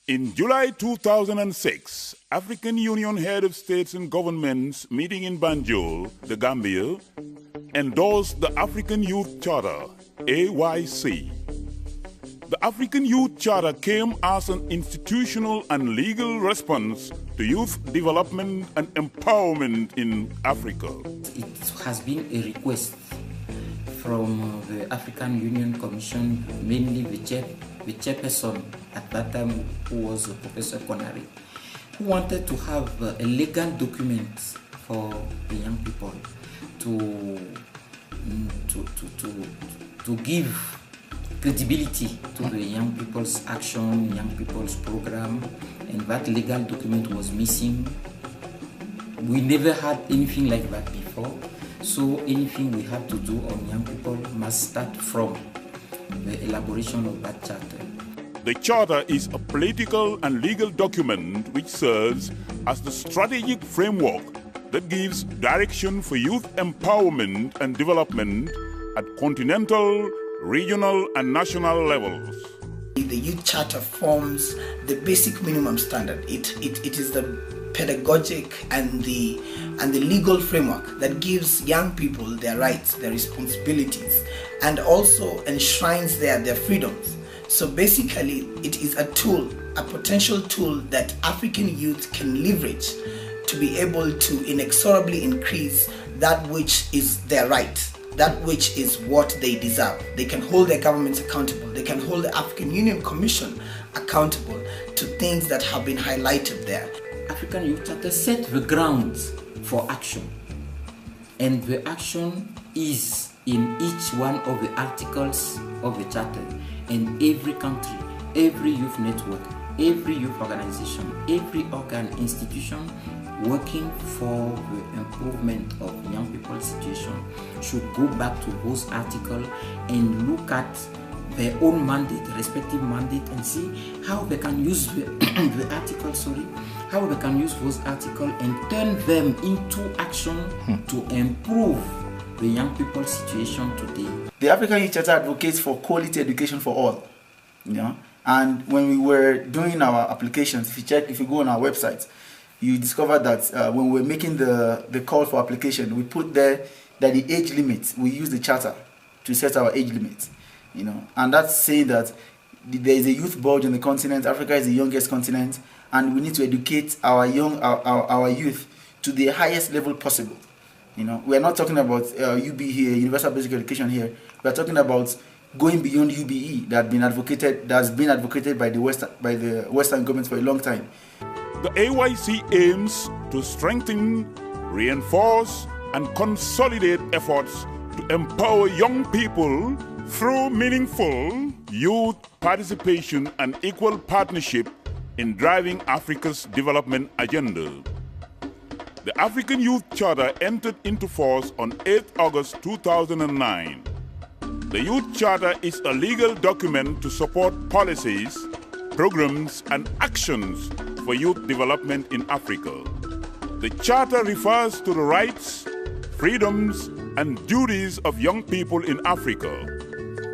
In July 2006, African Union Head of States and Governments meeting in Banjul, the Gambia, endorsed the African Youth Charter, AYC. The African Youth Charter came as an institutional and legal response to youth development and empowerment in Africa. It has been a request from the African Union Commission, mainly the chairperson at that time, who was Professor Konari, who wanted to have a legal document for the young people to give credibility to the young people's action, young people's program, and that legal document was missing. We never had anything like that before, so anything we have to do on young people must start from the elaboration of that charter. The Charter is a political and legal document which serves as the strategic framework that gives direction for youth empowerment and development at continental, regional, and national levels. The Youth Charter forms the basic minimum standard. It is the pedagogic and the legal framework that gives young people their rights, their responsibilities, and also enshrines their freedoms. So basically, it is a tool, a potential tool that African youth can leverage to be able to inexorably increase that which is their right, that which is what they deserve. They can hold their governments accountable. They can hold the African Union Commission accountable to things that have been highlighted there. African Youth Charter set the grounds for action, and the action is in each one of the articles of the Charter. And every country, every youth network, every youth organization, every organ, institution working for the improvement of young people's situation should go back to those articles and look at their own mandate, respective mandate, and see how they can use the articles, how they can use those articles and turn them into action to improve the young people's situation today. The African Youth Charter advocates for quality education for all, and when we were doing our applications, if you go on our website, you discover that when we're making the call for application, we put there that the age limit, we use the charter to set our age limit, and that's saying that there is a youth bulge on the continent. Africa is the youngest continent, and we need to educate our youth to the highest level possible. We're not talking about UB here, universal basic education here. We're talking about going beyond UBE that's been advocated by the Western governments for a long time. The AYC aims to strengthen, reinforce, and consolidate efforts to empower young people through meaningful youth participation and equal partnership in driving Africa's development agenda. The African Youth Charter entered into force on 8 August 2009. The Youth Charter is a legal document to support policies, programs, and actions for youth development in Africa. The Charter refers to the rights, freedoms, and duties of young people in Africa.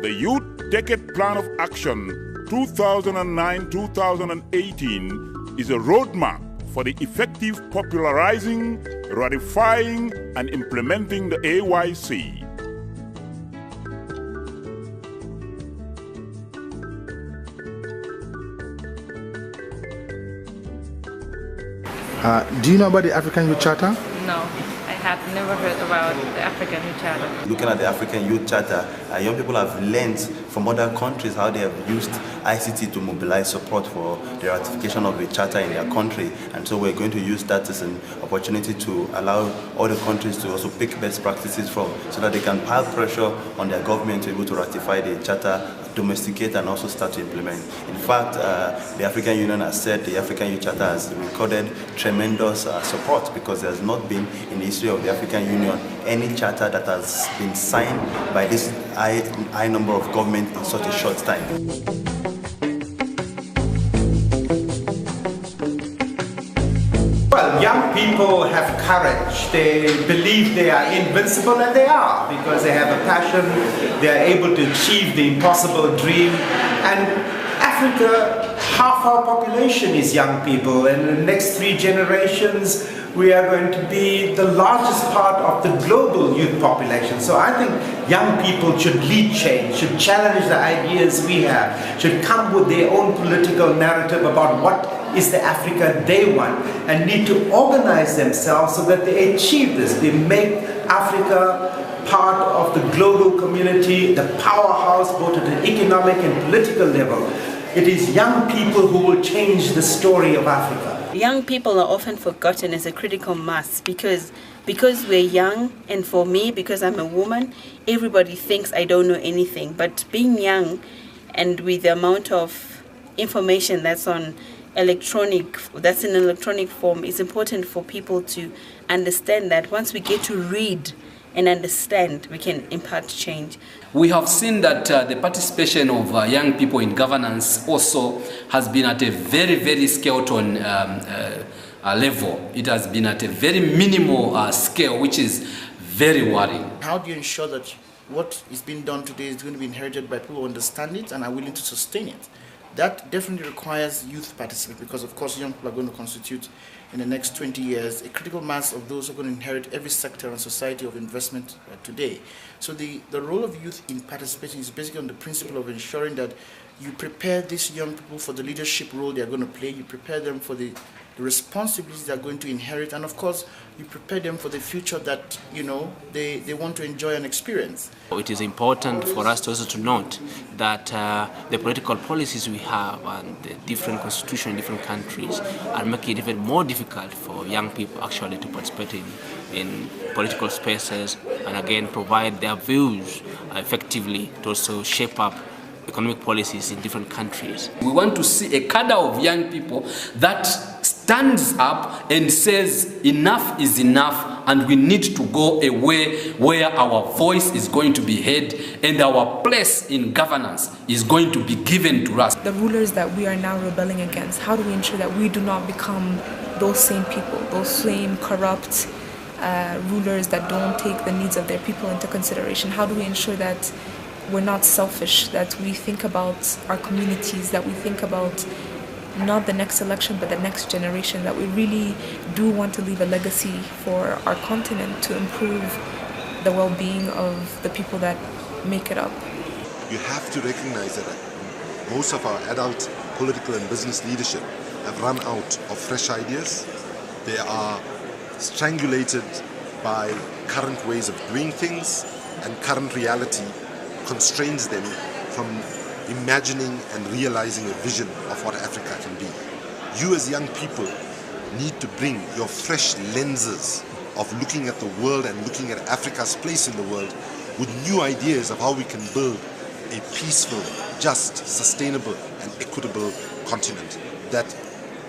The Youth Decade Plan of Action 2009-2018 is a roadmap for the effective popularizing, ratifying, and implementing the AYC. Do you know about the African Youth Charter? No, I had never heard about the African Youth Charter. Looking at the African Youth Charter, young people have learned from other countries how they have used ICT to mobilize support for the ratification of the Charter in their country. And so we're going to use that as an opportunity to allow other countries to also pick best practices from, so that they can pile pressure on their government to be able to ratify the Charter, domesticate, and also start to implement. In fact, the African Union has said the African Youth Charter has recorded tremendous support, because there has not been in the history of the African Union any charter that has been signed by this high number of government in such a short time. Well, young people have courage. They believe they are invincible, and they are, because they have a passion. They are able to achieve the impossible dream. And Africa half our population is young people, and in the next 3 generations we are going to be the largest part of the global youth population. So I think young people should lead change, should challenge the ideas we have, should come with their own political narrative about what is the Africa they want, and need to organize themselves so that they achieve this. They make Africa part of the global community, the powerhouse both at an economic and political level. It is young people who will change the story of Africa. Young people are often forgotten as a critical mass because we're young, and for me, because I'm a woman, everybody thinks I don't know anything. But being young and with the amount of information that's in electronic form, it's important for people to understand that once we get to read and understand, we can impact change. We have seen that the participation of young people in governance also has been at a very, very skeleton level. It has been at a very minimal scale, which is very worrying. How do you ensure that what is being done today is going to be inherited by people who understand it and are willing to sustain it? That definitely requires youth participation, because of course young people are going to constitute in the next 20 years a critical mass of those who are going to inherit every sector and society of investment today. So the role of youth in participating is basically on the principle of ensuring that you prepare these young people for the leadership role they are going to play, you prepare them for the responsibilities they are going to inherit, and of course you prepare them for the future that they want to enjoy and experience. It is important for us also to note that the political policies we have and the different constitutions in different countries are making it even more difficult for young people actually to participate in political spaces and again provide their views effectively to also shape up economic policies in different countries. We want to see a cadre of young people that stands up and says enough is enough, and we need to go a way where our voice is going to be heard and our place in governance is going to be given to us. The rulers that we are now rebelling against, how do we ensure that we do not become those same people, those same corrupt rulers that don't take the needs of their people into consideration? How do we ensure that we're not selfish, that we think about our communities, that we think about not the next election but the next generation, that we really do want to leave a legacy for our continent to improve the well-being of the people that make it up? You have to recognize that most of our adult political and business leadership have run out of fresh ideas. They are strangulated by current ways of doing things, and current reality constrains them from imagining and realizing a vision of what Africa can be. You as young people need to bring your fresh lenses of looking at the world and looking at Africa's place in the world with new ideas of how we can build a peaceful, just, sustainable and equitable continent that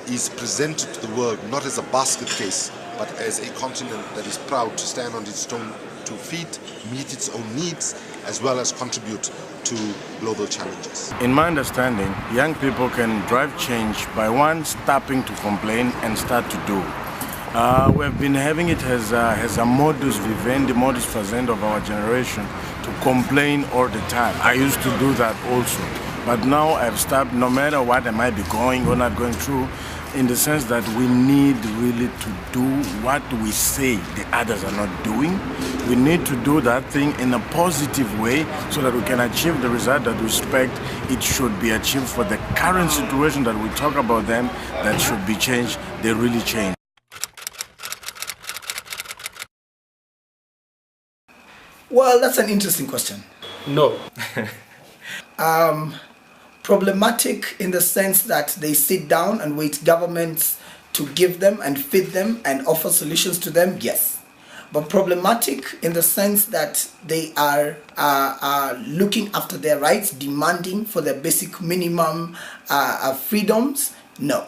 is presented to the world not as a basket case but as a continent that is proud to stand on its own 2 feet, meet its own needs, as well as contribute to global challenges. In my understanding, young people can drive change by one, stopping to complain and start to do. We have been having it as a modus vivendi, modus present of our generation to complain all the time. I used to do that also, but now I've stopped, no matter what I might be going or not going through, in the sense that we need really to do what we say the others are not doing. We need to do that thing in a positive way so that we can achieve the result that we expect it should be achieved for the current situation that we talk about them that should be changed. They really change. Well, that's an interesting question. No. Problematic in the sense that they sit down and wait governments to give them and feed them and offer solutions to them, yes. But problematic in the sense that they are looking after their rights, demanding for their basic minimum freedoms, no.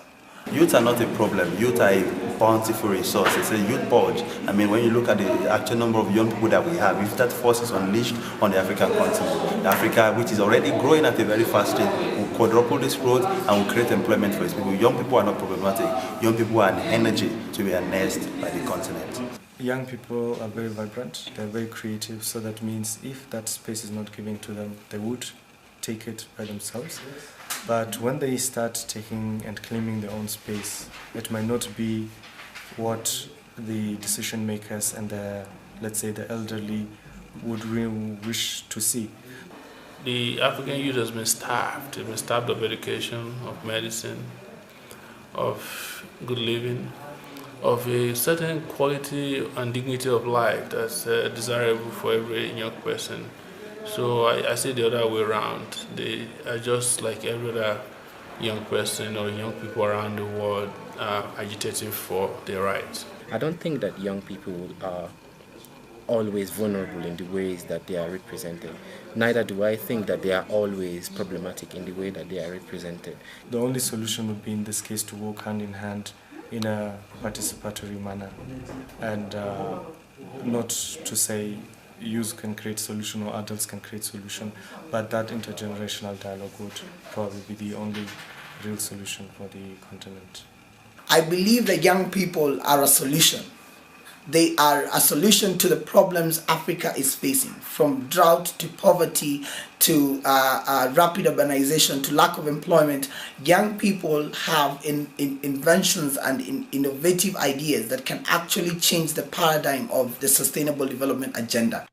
Youth are not a problem. Youth are a bountiful resource. It's a youth bulge. I mean, when you look at the actual number of young people that we have, if that force is unleashed on the African continent, Africa, which is already growing at a very fast rate, will quadruple this growth and will create employment for its people. Young people are not problematic. Young people are an energy to be harnessed by the continent. Young people are very vibrant, they're very creative, so that means if that space is not given to them, they would take it by themselves. But when they start taking and claiming their own space, it might not be what the decision makers and the, let's say, the elderly would really wish to see. The African youth has been starved. They've been starved of education, of medicine, of good living, of a certain quality and dignity of life that's desirable for every young person. So I say the other way around. They are just like every other young person or young people around the world agitating for their rights. I don't think that young people are always vulnerable in the ways that they are represented. Neither do I think that they are always problematic in the way that they are represented. The only solution would be in this case to work hand in hand in a participatory manner, and not to say youth can create solution or adults can create solution, but that intergenerational dialogue would probably be the only real solution for the continent. I believe that young people are a solution. They are a solution to the problems Africa is facing, from drought to poverty to rapid urbanization to lack of employment. Young people have inventions and innovative ideas that can actually change the paradigm of the Sustainable Development Agenda.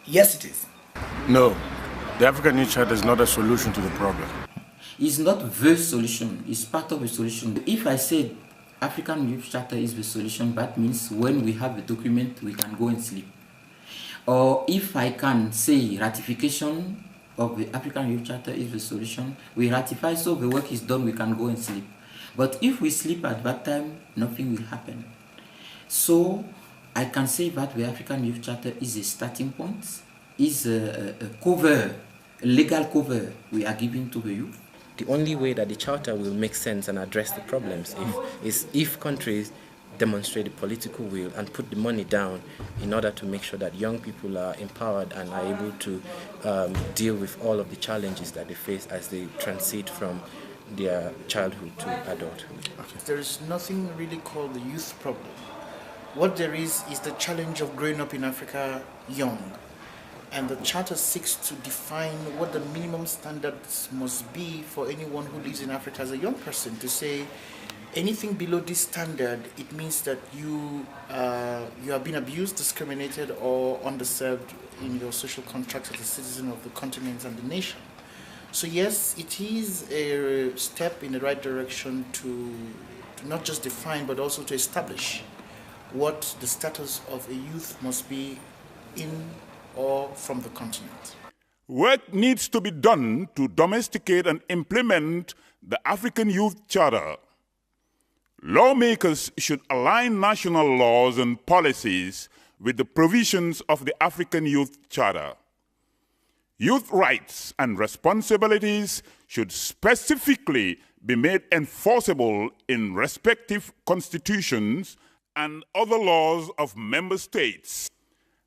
Yes, it is. No, the African Youth Charter is not a solution to the problem. It's not the solution, it's part of the solution. If I say African Youth Charter is the solution, that means when we have a document, we can go and sleep. Or if I can say ratification of the African Youth Charter is the solution, we ratify, so the work is done, we can go and sleep. But if we sleep at that time, nothing will happen. So I can say that the African Youth Charter is a starting point, is a cover, a legal cover we are giving to the youth. The only way that the charter will make sense and address the problems is if countries demonstrate the political will and put the money down in order to make sure that young people are empowered and are able to deal with all of the challenges that they face as they transit from their childhood to adulthood. There is nothing really called the youth problem. What there is the challenge of growing up in Africa young. And the Charter seeks to define what the minimum standards must be for anyone who lives in Africa as a young person. To say anything below this standard, it means that you have been abused, discriminated, or underserved in your social contracts as a citizen of the continent and the nation. So yes, it is a step in the right direction to not just define, but also to establish what the status of a youth must be in or from the continent. Work needs to be done to domesticate and implement the African Youth Charter. Lawmakers should align national laws and policies with the provisions of the African Youth Charter. Youth rights and responsibilities should specifically be made enforceable in respective constitutions and other laws of member states.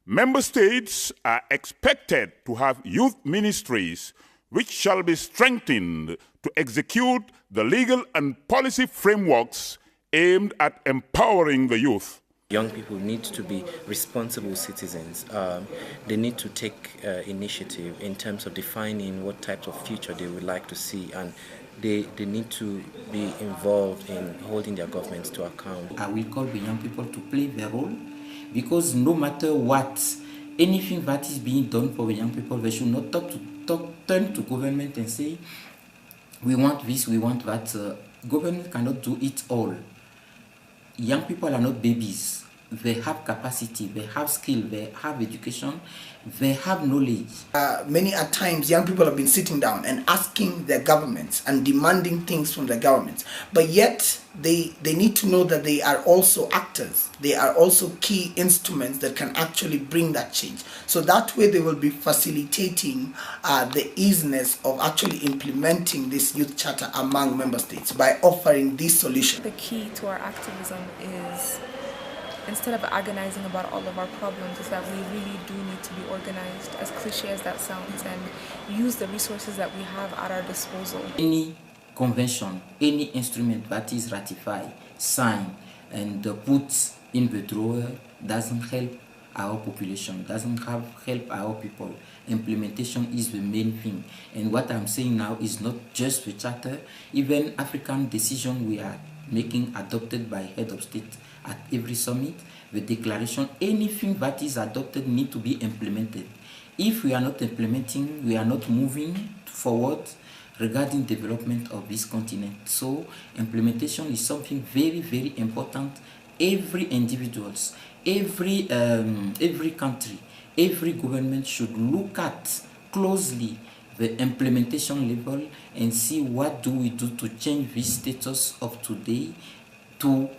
Member states are expected to have youth ministries which shall be strengthened to execute the legal and policy frameworks aimed at empowering the youth. Young people need to be responsible citizens. They need to take initiative in terms of defining what types of future they would like to see, and they need to be involved in holding their governments to account. I will call the young people to play their role, because no matter what, anything that is being done for the young people, they should not turn to government and say, we want this, we want that. Government cannot do it all. Young people are not babies. They have capacity, they have skill, they have education, they have knowledge. Many at times, young people have been sitting down and asking their governments and demanding things from their governments. But yet, they need to know that they are also actors. They are also key instruments that can actually bring that change. So that way they will be facilitating the easiness of actually implementing this youth charter among member states by offering these solutions. The key to our activism is, instead of agonizing about all of our problems, is that we really do need to be organized, as cliche as that sounds, and use the resources that we have at our disposal. Any convention, any instrument that is ratified, signed, and put in the drawer doesn't help our population, doesn't help our people. Implementation is the main thing. And what I'm saying now is not just the charter, even African decision we are making adopted by head of state at every summit, the declaration, anything that is adopted need to be implemented. If we are not implementing, we are not moving forward regarding development of this continent. So implementation is something very, very important. Every individuals, every country, every government should look at closely the implementation level and see what do we do to change this status of today to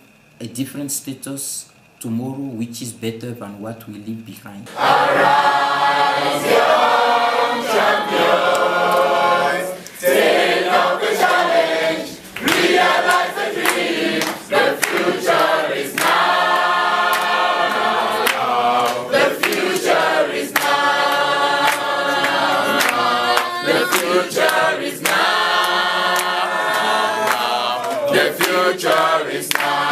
a different status tomorrow, which is better than what we leave behind. Arise, young champions, take up the challenge, realize the dream, the future is now. The future is now. The future is now. The future is now.